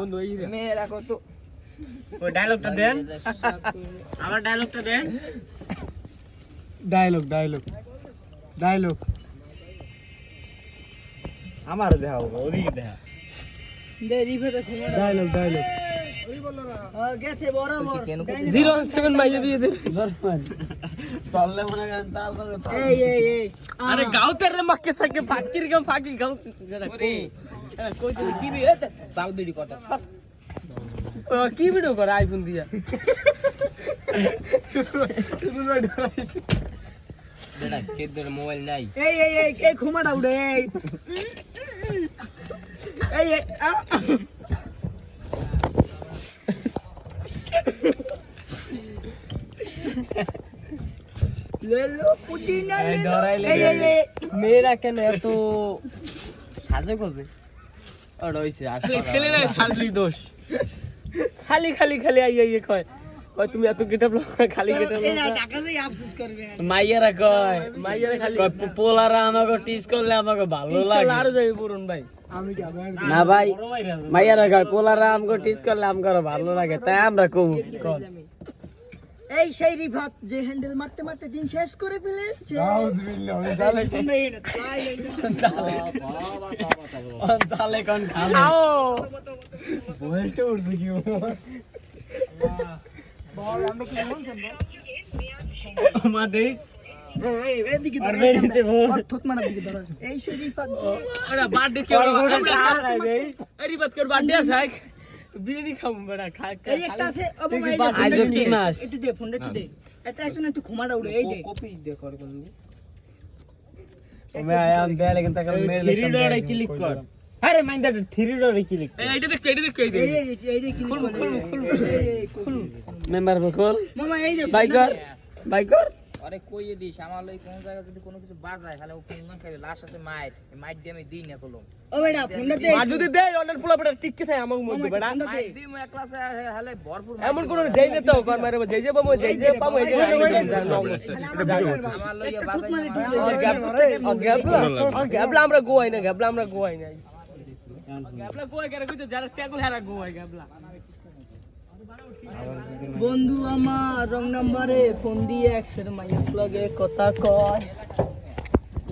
বন্ধু এই মেয়েরা কত ওই ডায়লগটা দেন আমার ডায়লগটা দেন ডায়লগ আমার দেখাও ওদিকে দেখা দেরি ফেতে ঘুমা ডায়লগ গেছে বরাবর 07 মাইয়ে দিয়ে দে দরমান চললে মনে করেন তারপরে এই আরে গাউতের রে মক্কে সাকে ফাকির গাম ফাকি গাম ওরে কই তুই কি বি এত বাল বিড়ি কটা কি ভিডিও করে আইফোন দিয়া বেটা কেদের মোবাইল নাই এই ঘুমাটা উড়ে এই লেলো পুদিনা মেয়েরা কেন এত সাজে গোজে আর হইছে আসলে ছেলেরা সাজলি দোষ খালি আইয়ে কয় তুমি এত গেটআপ খালি গেটআপ এরা টাকা দিয়ে আফসোস করবে মাইয়ারা খালি পোলারা আমাকে টিস করলে আমাকে ভালো লাগে আর যাই পুরন ভাই আমি কি না ভাই মাইয়ারা কয় পোলারা আমাকে টিস করলে আমাকে ভালো লাগে তাই আমরা কম এই সেই রিফাত যে হ্যান্ডেল মারতে মারতে দিন শেষ করে ফেলেছে তাহলে কোন খাও বয়সটা উঠছে কি বল আমরা কি মন জানবো আমাদের এদিকে আর বেরিতে বল থুত মারার দিকে ধরো এই সেই রিফাত যে ওরা বার্থডে কে এই রিফাত কর বার্থডে আছে বিরিয়ানি খাবো বড়া খা এই একটা আছে আজ কি মাস একটু দে ফোনটা একটু দে এটা একজন একটু ঘুমাটা উড়ে এই দে কপি দে কর কোন ও মে আয়াম দে लेकिन तक मेरे लिस्ट में डोरे क्लिक कर अरे माइंड दैट 3 डोरे क्लिक এইটা দেখ এই দে এই দে খুল মেম্বার বকল মামা এই দে বাই কর আরে কই দিস আমার লই কোন জায়গা যদি কোনো কিছু বাজায় তাহলে ও ফোন না খাবে লাশ আছে মাইট দিয়ে আমি দিই না কলম ও বেটা ফোনটা দে আর যদি দে অনেক ফুলা বেটা টিককে চাই আমাকে মধ্যে বেটা মাইট দিই মই এক ক্লাসে হলে ভরপুর এমন কোন যেই না তো কর মারে যেই যে পাবো যেই যে পাবো এই যে আমার লইয়া বাজায় গ্যাবলা আমরা গোয়াই না গ্যাবলা গোয়াই করে কইতো যারা সেগুল হারা গোয়াই গ্যাবলা বন্ধু আমার রং নাম্বারে ফোন দিয়ে একসের মাইয়া লগে কথা কয়